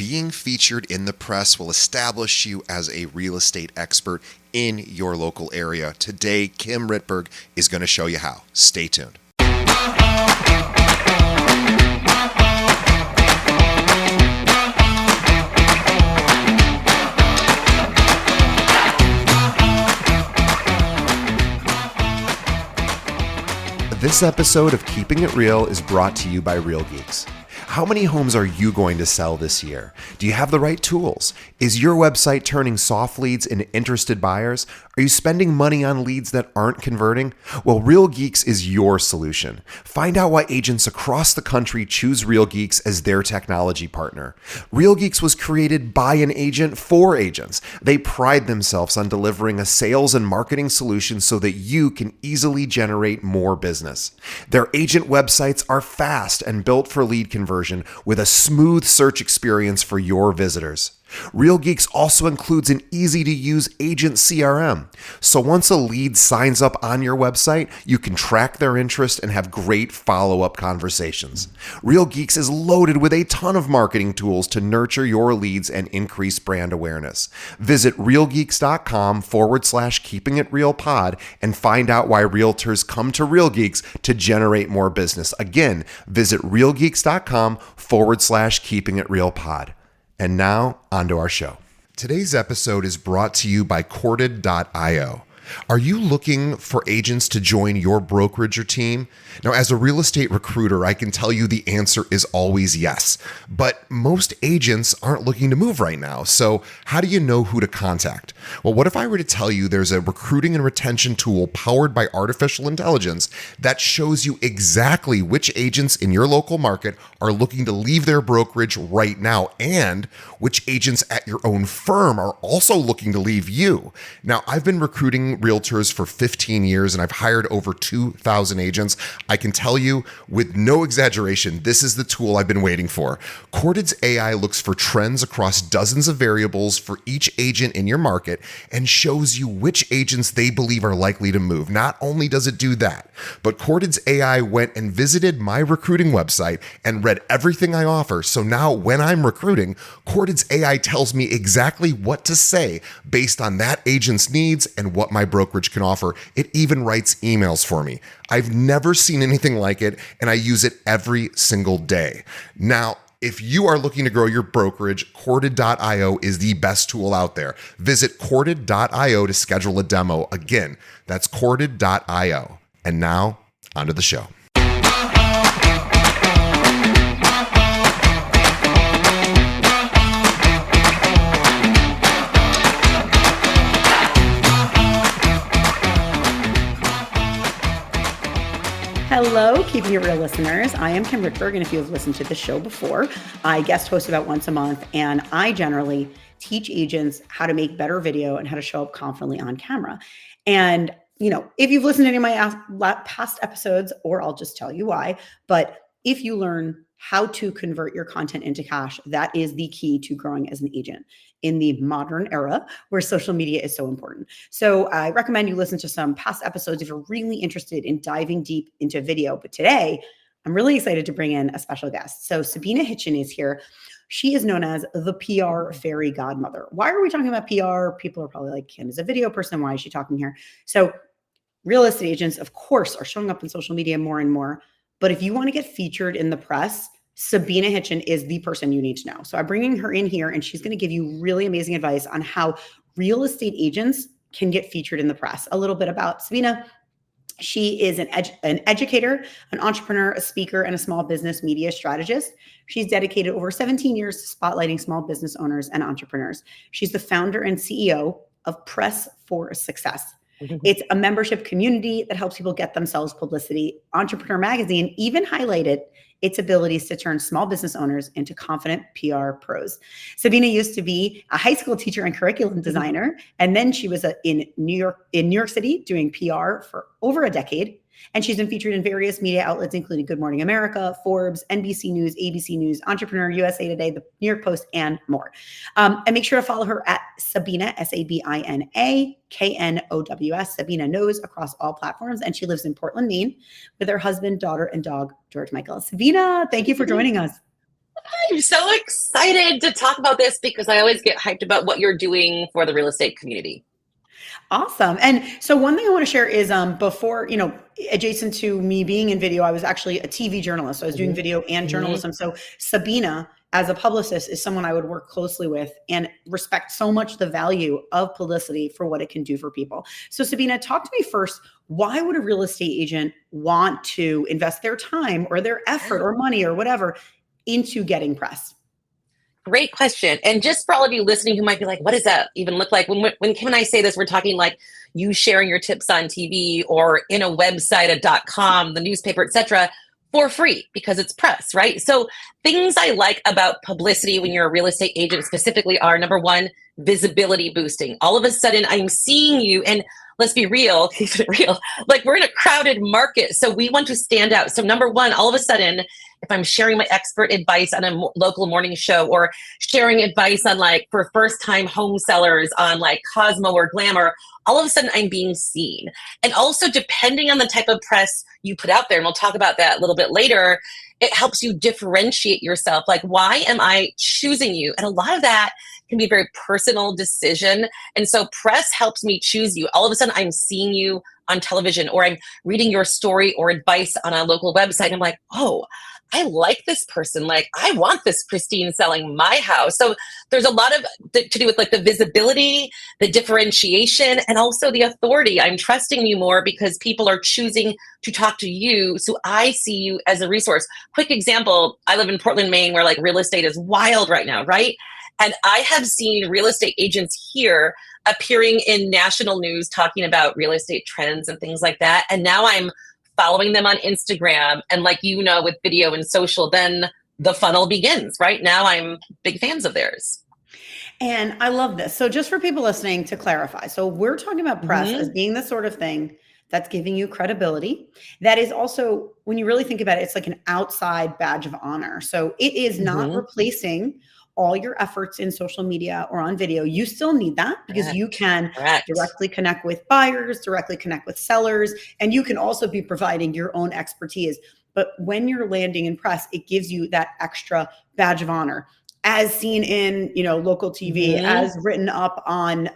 being featured in the press will establish you as a real estate expert in your local area. Today, Kim Ritberg is going to show you how. Stay tuned. This episode of Keeping It Real is brought to you by Real Geeks. How many homes are you going to sell this year? Do you have the right tools? Is your website turning soft leads into interested buyers? Are you spending money on leads that aren't converting? Well, Real Geeks is your solution. Find out why agents across the country choose Real Geeks as their technology partner. Real Geeks was created by an agent for agents. They pride themselves on delivering a sales and marketing solution so that you can easily generate more business. Their agent websites are fast and built for lead conversion with a smooth search experience for your visitors. Real Geeks also includes an easy-to-use agent CRM. So once a lead signs up on your website, you can track their interest and have great follow-up conversations. Real Geeks is loaded with a ton of marketing tools to nurture your leads and increase brand awareness. Visit realgeeks.com/keepingitrealpod and find out why realtors come to Real Geeks to generate more business. Again, visit realgeeks.com/keepingitrealpod. And now, onto our show. Today's episode is brought to you by Corded.io. Are you looking for agents to join your brokerage or team? Now, as a real estate recruiter, I can tell you the answer is always yes. But most agents aren't looking to move right now. So how do you know who to contact? Well, what if I were to tell you there's a recruiting and retention tool powered by artificial intelligence that shows you exactly which agents in your local market are looking to leave their brokerage right now and which agents at your own firm are also looking to leave you? Now, I've been recruiting realtors for 15 years and I've hired over 2,000 agents. I can tell you with no exaggeration, this is the tool I've been waiting for. Corded's AI looks for trends across dozens of variables for each agent in your market and shows you which agents they believe are likely to move. Not only does it do that, but Corded's AI went and visited my recruiting website and read everything I offer. So now when I'm recruiting, Corded's AI tells me exactly what to say based on that agent's needs and what my brokerage can offer. It even writes emails for me. I've never seen anything like it, and I use it every single day. Now, if you are looking to grow your brokerage, Corded.io is the best tool out there. Visit Corded.io to schedule a demo. Again, that's Corded.io. And now, onto the show. Hello, Keeping It Real listeners. I am Kim Ritberg, and if you have listened to the show before, I guest host about once a month, and I generally teach agents how to make better video and how to show up confidently on camera. And, if you've listened to any of my past episodes, or I'll just tell you why, but if you learn how to convert your content into cash, that is the key to growing as an agent in the modern era where social media is so important. So I recommend you listen to some past episodes if you're really interested in diving deep into video. But today, I'm really excited to bring in a special guest. So Sabina Hitchen is here. She is known as the PR fairy godmother. Why are we talking about PR? People are probably like, Kim is a video person. Why is she talking here? So real estate agents, of course, are showing up on social media more and more. But if you want to get featured in the press, Sabina Hitchen is the person you need to know. So I'm bringing her in here and she's going to give you really amazing advice on how real estate agents can get featured in the press. A little bit about Sabina. She is an educator, an entrepreneur, a speaker, and a small business media strategist. She's dedicated over 17 years to spotlighting small business owners and entrepreneurs. She's the founder and CEO of Press for Success. It's a membership community that helps people get themselves publicity. Entrepreneur Magazine even highlighted its abilities to turn small business owners into confident PR pros. Sabina used to be a high school teacher and curriculum designer, and then she was in New York City doing PR for over a decade. And she's been featured in various media outlets, including Good Morning America, Forbes, NBC News, ABC News, Entrepreneur, USA Today, the New York Post, and more. And make sure to follow her at Sabina, SabinaKnows, Sabina Knows, across all platforms. And she lives in Portland, Maine, with her husband, daughter, and dog, George Michael. Sabina, thank you for joining us. I'm so excited to talk about this because I always get hyped about what you're doing for the real estate community. Awesome. And so one thing I want to share is before, adjacent to me being in video, I was actually a TV journalist. So I was doing Hmm. video and Hmm. journalism. So Sabina, as a publicist, is someone I would work closely with and respect so much the value of publicity for what it can do for people. So Sabina, talk to me first. Why would a real estate agent want to invest their time or their effort or money or whatever into getting press? Great question. And just for all of you listening who might be like, what does that even look like? When Kim and I say this, we're talking like you sharing your tips on TV or in a website, a .com, the newspaper, etc., for free because it's press, right? So things I like about publicity when you're a real estate agent specifically are number one, visibility boosting. All of a sudden I'm seeing you, and let's be real, keep it real. Like we're in a crowded market. So we want to stand out. So number one, all of a sudden, if I'm sharing my expert advice on a local morning show or sharing advice on like for first time home sellers on like Cosmo or Glamour, all of a sudden I'm being seen. And also, depending on the type of press you put out there, and we'll talk about that a little bit later, it helps you differentiate yourself. Like, why am I choosing you? And a lot of that can be a very personal decision. And so, press helps me choose you. All of a sudden, I'm seeing you on television, or I'm reading your story or advice on a local website. And I'm like, oh, I like this person. Like, I want this Christine selling my house. So there's a lot of to do with like the visibility, the differentiation, and also the authority. I'm trusting you more because people are choosing to talk to you. So I see you as a resource. Quick example, I live in Portland, Maine, where like real estate is wild right now, right? And I have seen real estate agents here appearing in national news talking about real estate trends and things like that. And now I'm following them on Instagram. And like, with video and social, then the funnel begins, right? Now I'm big fans of theirs. And I love this. So, just for people listening to clarify, so we're talking about press as Mm-hmm. being the sort of thing that's giving you credibility. That is also, when you really think about it, it's like an outside badge of honor. So, it is not Mm-hmm. replacing all your efforts in social media or on video. You still need that because you Correct. can Correct. directly connect with buyers, directly connect with sellers, and you can also be providing your own expertise. But when you're landing in press, it gives you that extra badge of honor as seen in local TV, Mm-hmm. as written up on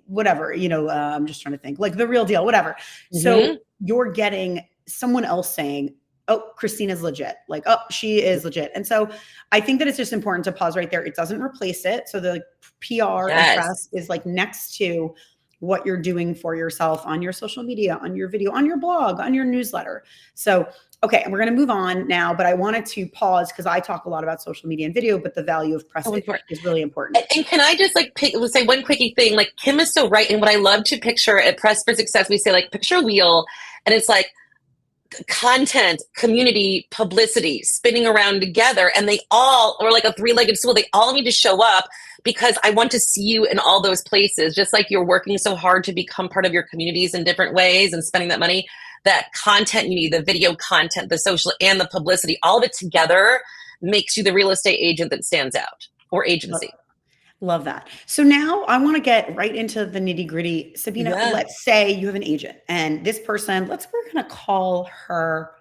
whatever, I'm just trying to think, like The Real Deal, whatever. So Mm-hmm. you're getting someone else saying, oh, Christina's legit, like, oh, she is legit. And so I think that it's just important to pause right there. It doesn't replace it. So the PR and press Yes. is like next to what you're doing for yourself on your social media, on your video, on your blog, on your newsletter. So okay, and we're going to move on now, but I wanted to pause because I talk a lot about social media and video, but the value of press So important. is really important. And can I just like say one quickie thing? Like Kim is so right. And what I love to picture at Press for Success, we say like picture a wheel, and it's like content, community, publicity spinning around together, and they all, or like a three-legged stool, they all need to show up because I want to see you in all those places. Just like you're working so hard to become part of your communities in different ways and spending that money, that content you need, the video content, the social, and the publicity, all of it together makes you the real estate agent that stands out, or agency. Love that. So now I want to get right into the nitty gritty. Sabina, Yeah. let's say you have an agent and this person, we're going to call her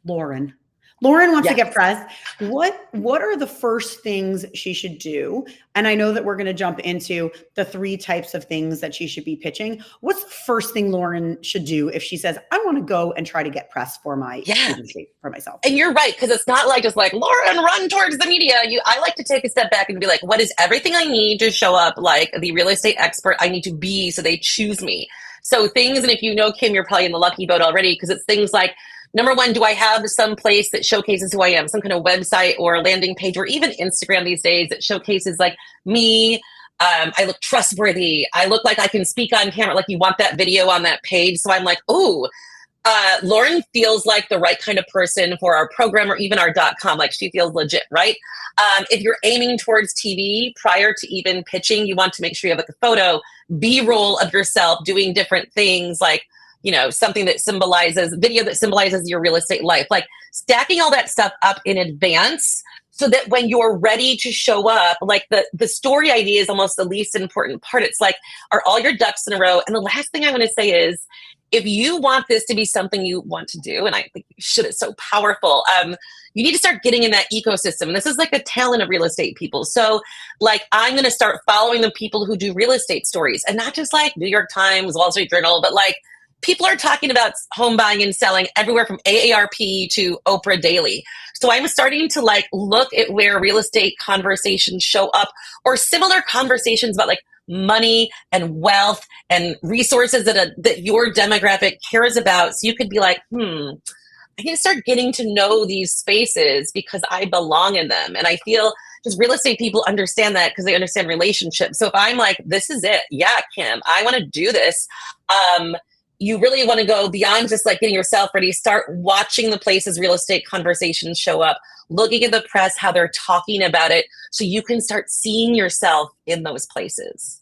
Lauren. Lauren wants to Yes. get press. What are the first things she should do? And I know that we're going to jump into the three types of things that she should be pitching. What's the first thing Lauren should do if she says, I want to go and try to get press for my Yeah. agency, for myself? And you're right, because it's not like just like Lauren, run towards the media. I like to take a step back and be like, what is everything I need to show up like the real estate expert I need to be so they choose me? So things, and if you know Kim, you're probably in the lucky boat already, because it's things like, number one, do I have some place that showcases who I am, some kind of website or a landing page, or even Instagram these days that showcases like me. I look trustworthy. I look like I can speak on camera. Like you want that video on that page. So I'm like, oh, Lauren feels like the right kind of person for our program or even our .com. Like she feels legit, right? If you're aiming towards TV prior to even pitching, you want to make sure you have like a photo, B-roll of yourself doing different things, like something that symbolizes video that symbolizes your real estate life, like stacking all that stuff up in advance so that when you're ready to show up, like the story idea is almost the least important part. It's like, are all your ducks in a row? And the last thing I want to say is, if you want this to be something you want to do, and I think you should, it's so powerful, you need to start getting in that ecosystem. And this is like a talent of real estate people. So like, I'm going to start following the people who do real estate stories, and not just like New York Times, Wall Street Journal, but like people are talking about home buying and selling everywhere from AARP to Oprah Daily. So I'm starting to like look at where real estate conversations show up, or similar conversations about like money and wealth and resources that your demographic cares about. So you could be like, I can start getting to know these spaces because I belong in them. And I feel just real estate people understand that because they understand relationships. So if I'm like, this is it. Yeah, Kim, I want to do this. You really want to go beyond just like getting yourself ready. Start watching the places real estate conversations show up, looking at the press, how they're talking about it, so you can start seeing yourself in those places.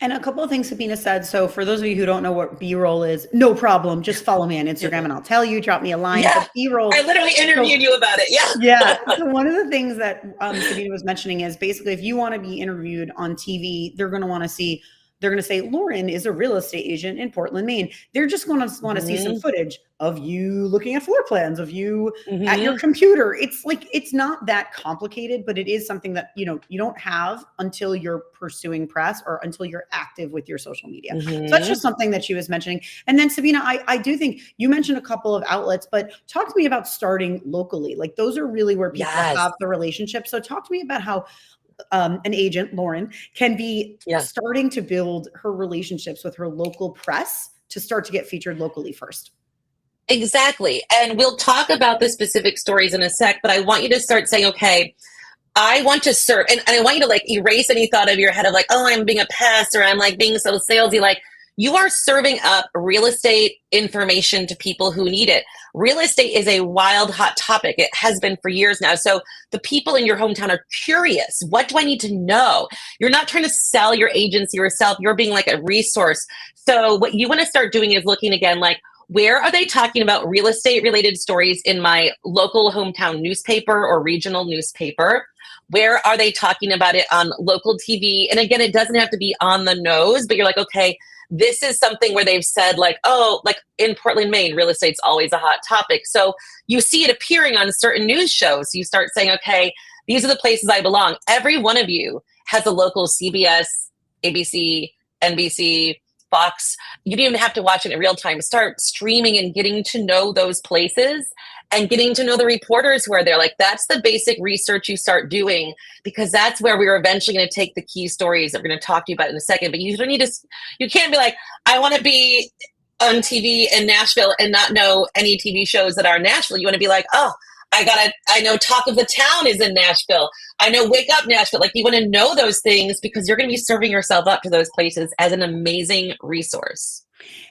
And a couple of things Sabina said. So for those of you who don't know what B-roll is, no problem. Just follow me on Instagram and I'll tell you, drop me a line. Yeah, But B-roll. I literally interviewed you about it. Yeah. Yeah. So one of the things that Sabina was mentioning is basically if you want to be interviewed on TV, they're going to want to see, they're going to say, Lauren is a real estate agent in Portland, Maine. They're just going to want to see some footage of you looking at floor plans, of you at your computer. It's like, it's not that complicated, but it is something that, you know, you don't have until you're pursuing press or until you're active with your social media. So that's just something that she was mentioning. And then Sabina, I do think you mentioned a couple of outlets, but talk to me about starting locally. Like those are really where people have the relationship. So talk to me about how an agent, Lauren, can be starting to build her relationships with her local press to start to get featured locally first. Exactly. And we'll talk about the specific stories in a sec, but I want you to start saying, okay, I want to serve. And I want you to like erase any thought of your head of like, oh, I'm being a pest, or I'm like being so salesy. Like, you are serving up real estate information to people who need it. Real estate is a wild, hot topic. It has been for years now. So the people in your hometown are curious. What do I need to know? You're not trying to sell your agency yourself. You're being like a resource. So what you want to start doing is looking again, like, where are they talking about real estate related stories in my local hometown newspaper or regional newspaper? Where are they talking about it on local TV? And again, it doesn't have to be on the nose, but you're like, okay, this is something where they've said like, oh, like in Portland, Maine, real estate's always a hot topic. So you see it appearing on certain news shows. You start saying, okay, these are the places I belong. Every one of you has a local CBS, ABC, NBC, Fox. You don't even have to watch it in real time. Start streaming and getting to know those places and getting to know the reporters who are there. Like, that's the basic research you start doing, because that's where we're eventually going to take the key stories that we're going to talk to you about in a second. But you don't need to, you can't be like, I want to be on TV in Nashville and not know any TV shows that are in Nashville. You want to be like, oh, I know Talk of the Town is in Nashville. I know Wake Up Nashville. Like, you want to know those things because you're going to be serving yourself up to those places as an amazing resource.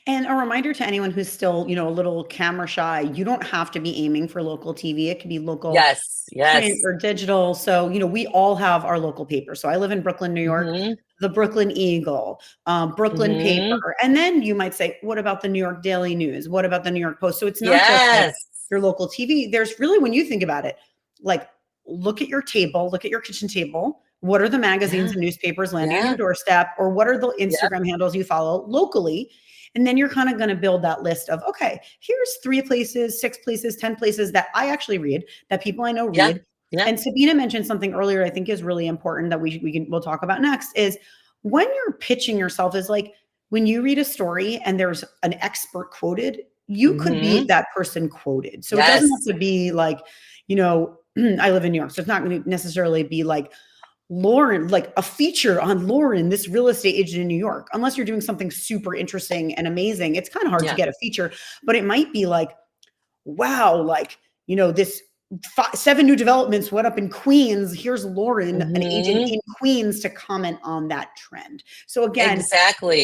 And a reminder to anyone who's still, you know, a little camera shy, you don't have to be aiming for local TV. It could be local print or digital. So, you know, we all have our local paper. So I live in Brooklyn, New York, the Brooklyn Eagle, Brooklyn paper. And then you might say, what about the New York Daily News? What about the New York Post? So it's not just like your local TV. There's really, when you think about it, like, look at your table, look at your kitchen table. What are the magazines and newspapers landing on your doorstep? Or what are the Instagram handles you follow locally? And then you're kind of going to build that list of, okay, here's 3 places, 6 places, 10 places that I actually read, that people I know read. And Sabina mentioned something earlier I think is really important that we'll talk about next, is when you're pitching yourself, is like, when you read a story and there's an expert quoted, you could be that person quoted. So it doesn't have to be like, you know, I live in New York, so it's not going to necessarily be like Lauren, like a feature on Lauren, this real estate agent in New York. Unless you're doing something super interesting and amazing, it's kind of hard to get a feature. But it might be like, wow, like, you know, this 7 new developments went up in Queens. Here's Lauren, an agent in Queens, to comment on that trend. So again,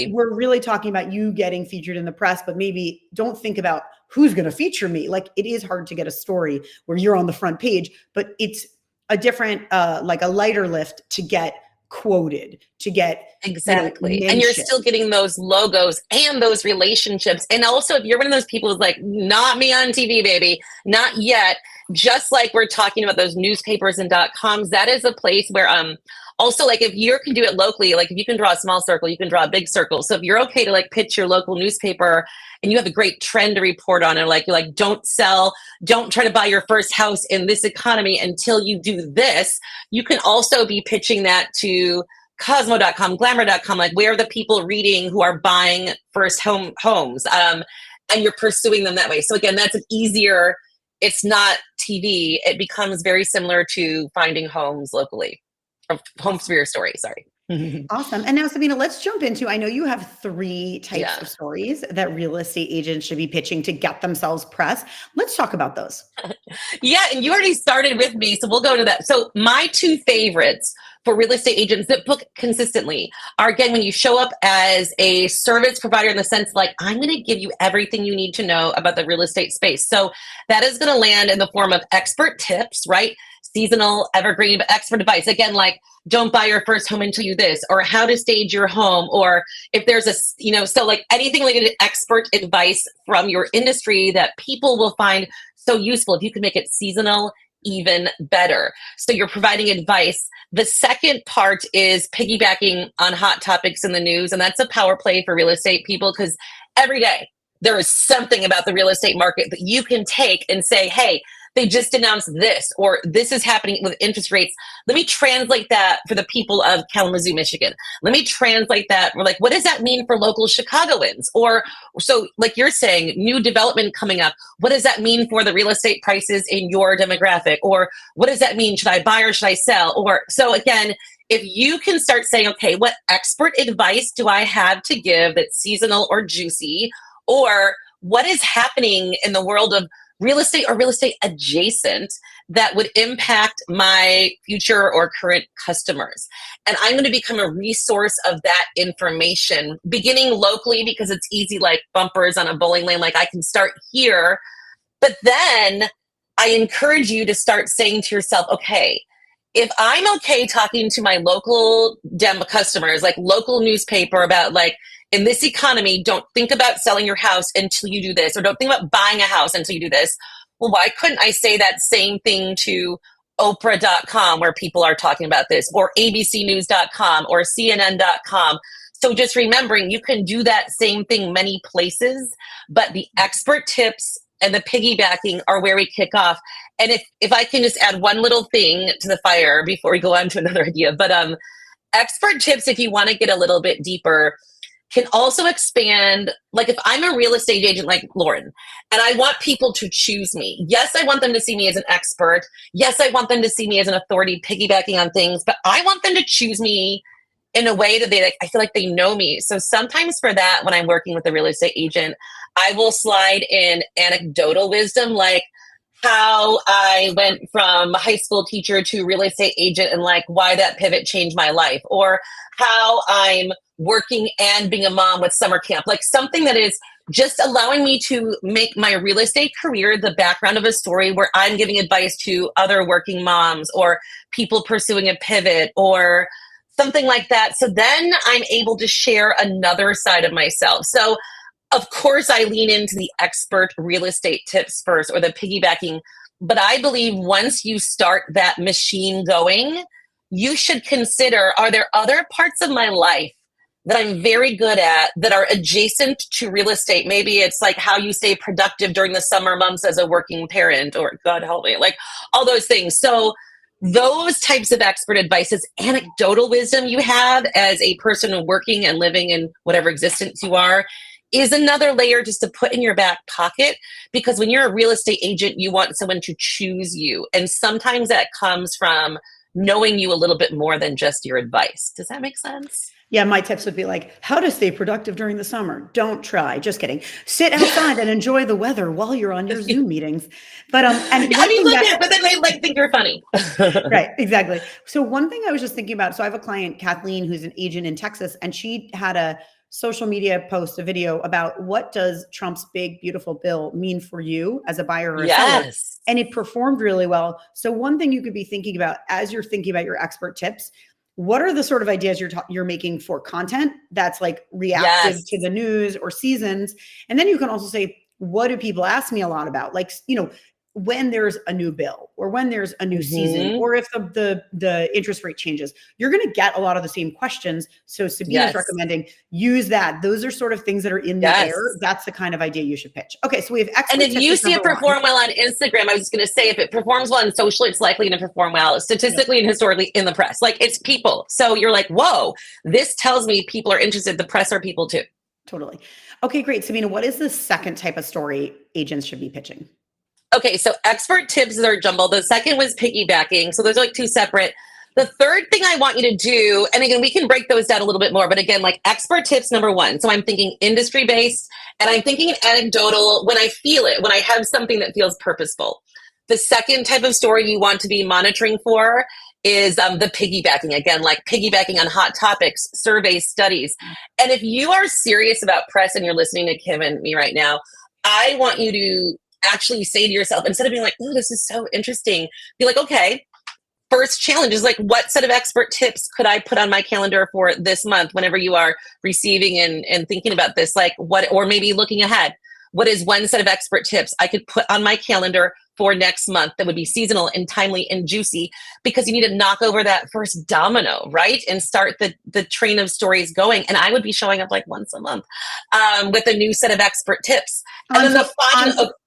we're really talking about you getting featured in the press, but maybe don't think about who's going to feature me. Like, it is hard to get a story where you're on the front page, but it's a different, like a lighter lift to get quoted, to get and you're still getting those logos and those relationships. And also, if you're one of those people who's like, not me on TV, baby, not yet, just like we're talking about those newspapers and .coms, that is a place where also, like, if you can do it locally, like if you can draw a small circle, you can draw a big circle. So if you're okay to like pitch your local newspaper and you have a great trend to report on, and like you're like, don't try to buy your first house in this economy until you do this, you can also be pitching that to Cosmo.com, Glamour.com, like where are the people reading who are buying first homes, and you're pursuing them that way. So again, that's an easier, it's not TV. It becomes very similar to finding homes locally. Homes for your story, sorry. Awesome. And now, Sabina, let's jump into, I know you have 3 types of stories that real estate agents should be pitching to get themselves press. Let's talk about those. Yeah, and you already started with me, so we'll go to that. So my 2 favorites for real estate agents that book consistently are, again, when you show up as a service provider, in the sense like, I'm going to give you everything you need to know about the real estate space. So that is going to land in the form of expert tips, right? Seasonal, evergreen, but expert advice. Again, like, don't buy your first home until you this, or how to stage your home, or if there's a, so like anything related to expert advice from your industry that people will find so useful. If you can make it seasonal, even better. So you're providing advice. The second part is piggybacking on hot topics in the news. And that's a power play for real estate people, because every day there is something about the real estate market that you can take and say, hey, they just announced this, or this is happening with interest rates. Let me translate that for the people of Kalamazoo, Michigan. Let me translate that. We're like, what does that mean for local Chicagoans? Or so, like you're saying, new development coming up. What does that mean for the real estate prices in your demographic? Or what does that mean? Should I buy or should I sell? Or so again, if you can start saying, okay, what expert advice do I have to give that's seasonal or juicy? Or what is happening in the world of real estate or real estate adjacent that would impact my future or current customers? And I'm going to become a resource of that information, beginning locally, because it's easy, like bumpers on a bowling lane. Like, I can start here, but then I encourage you to start saying to yourself, okay, if I'm okay talking to my local customers, like local newspaper, about like, in this economy, don't think about selling your house until you do this, or don't think about buying a house until you do this. Well, why couldn't I say that same thing to Oprah.com, where people are talking about this, or ABCnews.com, or CNN.com? So just remembering, you can do that same thing many places, but the expert tips and the piggybacking are where we kick off. And if I can just add one little thing to the fire before we go on to another idea, but expert tips, if you want to get a little bit deeper, can also expand. Like, if I'm a real estate agent like Lauren, and I want people to choose me, yes, I want them to see me as an expert. Yes, I want them to see me as an authority piggybacking on things, but I want them to choose me in a way that I feel like they know me. So sometimes for that, when I'm working with a real estate agent, I will slide in anecdotal wisdom, like how I went from a high school teacher to real estate agent, and like why that pivot changed my life, or how I'm working and being a mom with summer camp, like something that is just allowing me to make my real estate career the background of a story where I'm giving advice to other working moms or people pursuing a pivot or something like that. So then I'm able to share another side of myself. So of course I lean into the expert real estate tips first, or the piggybacking. But I believe once you start that machine going, you should consider, are there other parts of my life that I'm very good at that are adjacent to real estate? Maybe it's like how you stay productive during the summer months as a working parent, or God help me, like all those things. So those types of expert advices, anecdotal wisdom you have as a person working and living in whatever existence you are, is another layer just to put in your back pocket. Because when you're a real estate agent, you want someone to choose you. And sometimes that comes from knowing you a little bit more than just your advice. Does that make sense? Yeah, my tips would be like, how to stay productive during the summer. Don't try. Just kidding. Sit outside and enjoy the weather while you're on your Zoom meetings. But I mean, look at, but then they like think you're funny. Right, exactly. So one thing I was just thinking about, so I have a client, Kathleen, who's an agent in Texas, and she had a social media post, a video about what does Trump's big, beautiful bill mean for you as a buyer or a seller? And it performed really well. So one thing you could be thinking about as you're thinking about your expert tips, what are the sort of ideas you're making for content that's like reactive to the news or seasons? And then you can also say, what do people ask me a lot about? Like, when there's a new bill or when there's a new season, or if the interest rate changes, you're going to get a lot of the same questions. So Sabina's recommending use that. Those are sort of things that are in the air. That's the kind of idea you should pitch. Okay, so we have And if you see it perform well on Instagram, I was just going to say, if it performs well on social, it's likely to perform well statistically and historically in the press. Like, it's people. So you're like, whoa, this tells me people are interested. The press are people too. Totally. Okay, great. Sabina, what is the second type of story agents should be pitching? Okay, so expert tips are jumbled. The second was piggybacking. So those are like two separate. The third thing I want you to do, and again, we can break those down a little bit more, but again, like expert tips, number one. So I'm thinking industry based, and I'm thinking anecdotal when I feel it, when I have something that feels purposeful. The second type of story you want to be monitoring for is the piggybacking. Again, like piggybacking on hot topics, surveys, studies. And if you are serious about press and you're listening to Kim and me right now, I want you to actually say to yourself, instead of being like, oh, this is so interesting, be like, okay, first challenge is like, what set of expert tips could I put on my calendar for this month whenever you are receiving and thinking about this? Like what, or maybe looking ahead, what is one set of expert tips I could put on my calendar for next month that would be seasonal and timely and juicy? Because you need to knock over that first domino, right? And start the train of stories going. And I would be showing up like once a month with a new set of expert tips. And then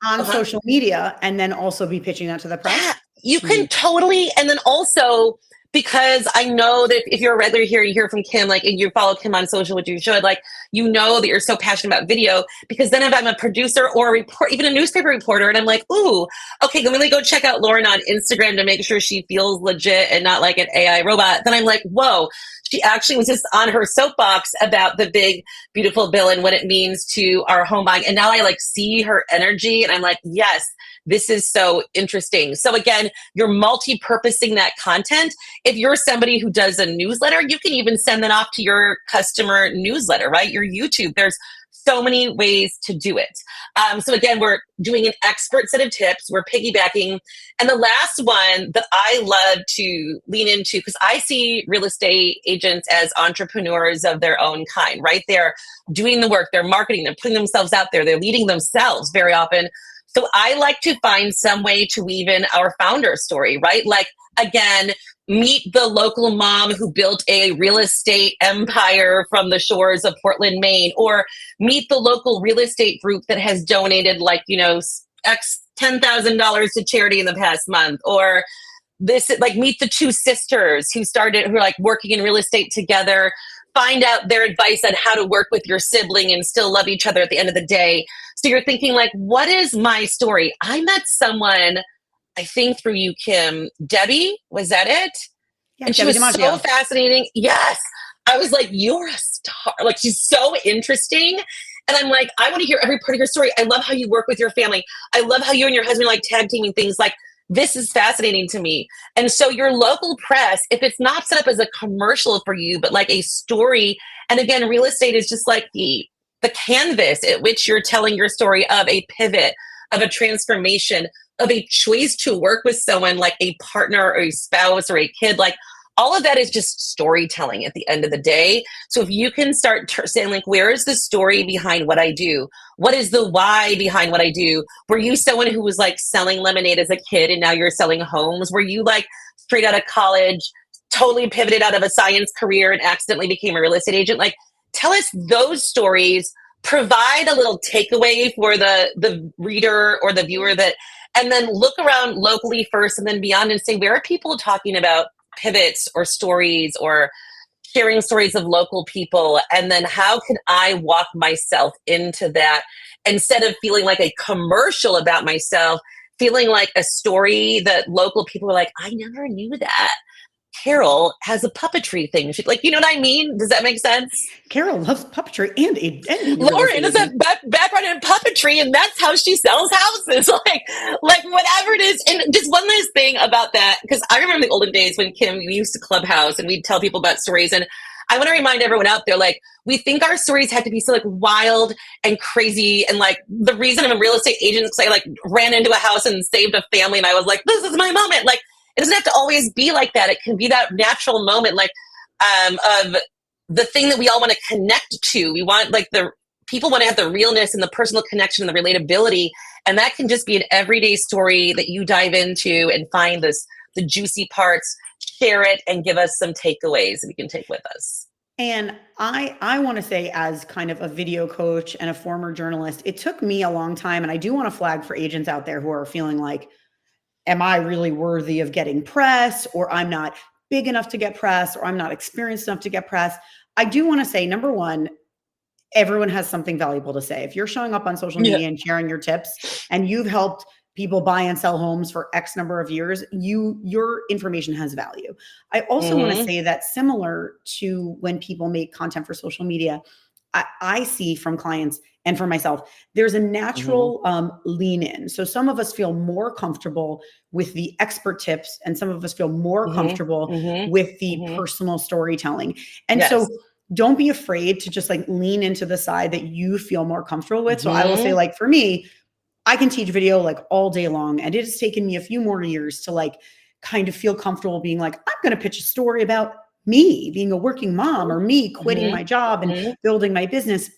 on social media, and then also be pitching that to the press. Yeah, you can totally. And then also, because I know that if you're a regular here, you hear from Kim, like, and you follow Kim on social, which you should, like, you know that you're so passionate about video, because then if I'm a producer or a report, even a newspaper reporter, and I'm like, ooh, okay, let me go check out Lauren on Instagram to make sure she feels legit and not like an AI robot. Then I'm like, whoa, she actually was just on her soapbox about the big, beautiful bill and what it means to our home buying. And now I like see her energy and I'm like, yes, this is so interesting. So again, you're multi-purposing that content. If you're somebody who does a newsletter, you can even send that off to your customer newsletter, right? Your YouTube. There's so many ways to do it. So again, we're doing an expert set of tips. We're piggybacking. And the last one that I love to lean into, because I see real estate agents as entrepreneurs of their own kind, right? They're doing the work, they're marketing, they're putting themselves out there, they're leading themselves very often. So I like to find some way to weave in our founder story, right? Like, again, meet the local mom who built a real estate empire from the shores of Portland, Maine, or meet the local real estate group that has donated like, you know, X $10,000 to charity in the past month, or this, like, meet the two sisters who are like working in real estate together. Find out their advice on how to work with your sibling and still love each other at the end of the day. So you're thinking like, what is my story? I met someone, I think through you, Kim, Debbie, was that it? Yeah, and she was so fascinating. Yes. I was like, you're a star. Like, she's so interesting. And I'm like, I want to hear every part of your story. I love how you work with your family. I love how you and your husband like tag teaming things. Like, this is fascinating to me. And so your local press, if it's not set up as a commercial for you, but like a story, and again, real estate is just like the canvas at which you're telling your story of a pivot, of a transformation, of a choice to work with someone like a partner or a spouse or a kid. Like, all of that is just storytelling at the end of the day. So if you can start saying like, where is the story behind what I do? What is the why behind what I do? Were you someone who was like selling lemonade as a kid and now you're selling homes? Were you like straight out of college, totally pivoted out of a science career and accidentally became a real estate agent? Like, tell us those stories, provide a little takeaway for the reader or the viewer, and then look around locally first and then beyond and say, where are people talking about pivots or stories or sharing stories of local people? And then how can I walk myself into that instead of feeling like a commercial about myself, feeling like a story that local people are like, I never knew that Carol has a puppetry thing. She, like, you know what I mean? Does that make sense? Carol loves puppetry and Lauren has a background in puppetry, and that's how she sells houses. Like whatever it is. And just one last thing about that, because I remember the olden days when Kim, we used to Clubhouse and we'd tell people about stories. And I want to remind everyone out there, like, we think our stories have to be so like wild and crazy. And like, the reason I'm a real estate agent is because I like ran into a house and saved a family. And I was like, this is my moment. Like, it doesn't have to always be like that. It can be that natural moment, like, of the thing that we all want to connect to. We want, like, the people want to have the realness and the personal connection and the relatability. And that can just be an everyday story that you dive into and find the juicy parts, share it, and give us some takeaways that we can take with us. And I want to say, as kind of a video coach and a former journalist, it took me a long time. And I do want to flag for agents out there who are feeling like, am I really worthy of getting press, or I'm not big enough to get press, or I'm not experienced enough to get press? I do want to say, number one, everyone has something valuable to say. If you're showing up on social media and sharing your tips, and you've helped people buy and sell homes for X number of years, your information has value. I also want to say that, similar to when people make content for social media, I see from clients and for myself, there's a natural lean in. So some of us feel more comfortable with the expert tips, and some of us feel more comfortable with the personal storytelling. And so don't be afraid to just like lean into the side that you feel more comfortable with. So I will say, like, for me, I can teach video like all day long, and it has taken me a few more years to like kind of feel comfortable being like, I'm going to pitch a story about me being a working mom, or me quitting my job and building my business.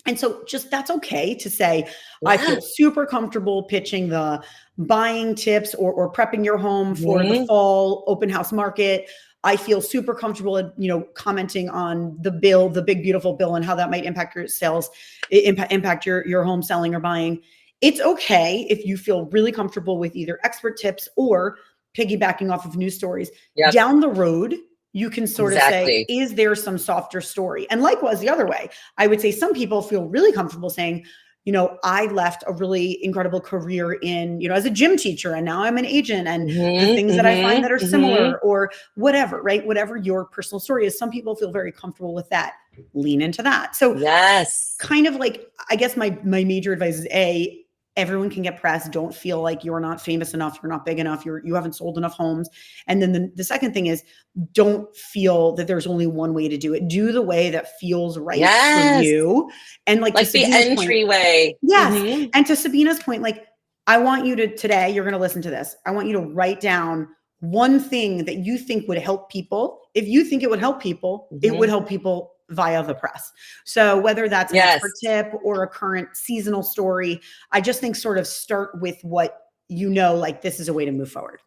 And so just, that's okay to say, I feel super comfortable pitching the buying tips or prepping your home for the fall open house market. I feel super comfortable at, commenting on the bill, the big, beautiful bill, and how that might impact your sales, impact your home selling or buying. It's okay if you feel really comfortable with either expert tips or piggybacking off of news stories. Down the road, you can sort of say, is there some softer story? And likewise, the other way, I would say some people feel really comfortable saying, I left a really incredible career in, as a gym teacher, and now I'm an agent, and the things that I find that are similar, or whatever, right? Whatever your personal story is, some people feel very comfortable with that. Lean into that. So kind of like, I guess my major advice is, everyone can get press. Don't feel like you're not famous enough, you're not big enough, you haven't sold enough homes. And then the second thing is, don't feel that there's only one way to do it. Do the way that feels right for you. And like the entryway. And to Sabina's point, like, I want you to, today, you're going to listen to this, I want you to write down one thing that you think would help people. If you think it would help people, it would help people via the press. So whether that's an expert tip or a current seasonal story, I just think sort of start with what like, this is a way to move forward.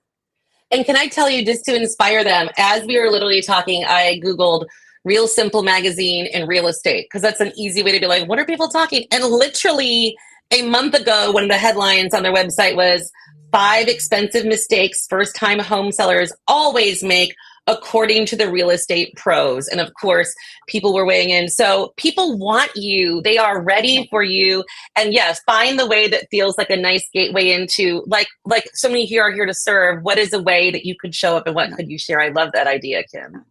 And can I tell you, just to inspire them, as we were literally talking, I Googled Real Simple magazine and real estate, because that's an easy way to be like, what are people talking? And literally a month ago, one of the headlines on their website was 5 expensive mistakes first-time home sellers always make, according to the real estate pros. And of course, people were weighing in. So people want you. They are ready for you. And yes, find the way that feels like a nice gateway into, like so many here are here to serve. What is a way that you could show up, and what could you share? I love that idea, Kim.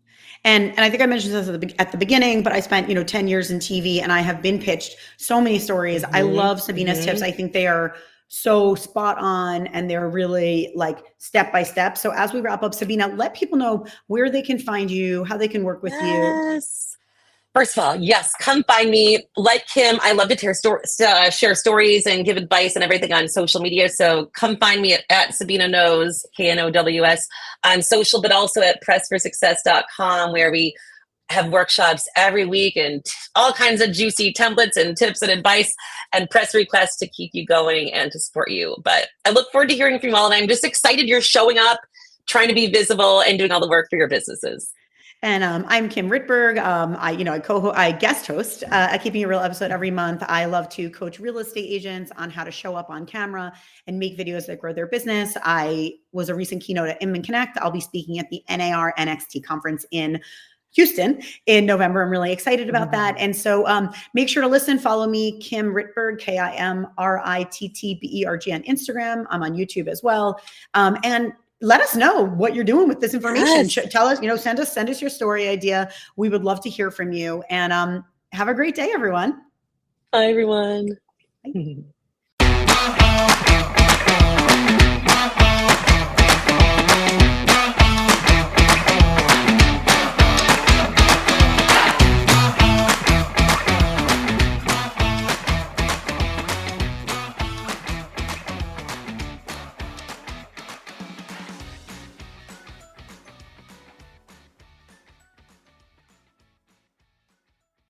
And I think I mentioned this at the beginning, but I spent, 10 years in TV, and I have been pitched so many stories. I love Sabina's tips. I think they are so spot on, and they're really like step by step. So as we wrap up, Sabina, let people know where they can find you, how they can work with you. First of all, come find me. Like Kim, I love to share stories and give advice and everything on social media. So come find me at Sabina Knows, KNOWS, on social, but also at pressforsuccess.com, where we have workshops every week and all kinds of juicy templates and tips and advice and press requests to keep you going and to support you. But I look forward to hearing from you all, and I'm just excited you're showing up, trying to be visible, and doing all the work for your businesses. And I'm Kim Rittberg. I guest host a Keeping It Real episode every month. I love to coach real estate agents on how to show up on camera and make videos that grow their business. I was a recent keynote at Inman Connect. I'll be speaking at the NAR NXT conference in Houston in November. I'm really excited about that. And so make sure to listen, follow me, Kim Rittberg, KIMRITTBERG on Instagram. I'm on YouTube as well. And let us know what you're doing with this information. Tell us, send us your story idea. We would love to hear from you. And have a great day, everyone. Bye, everyone. Bye.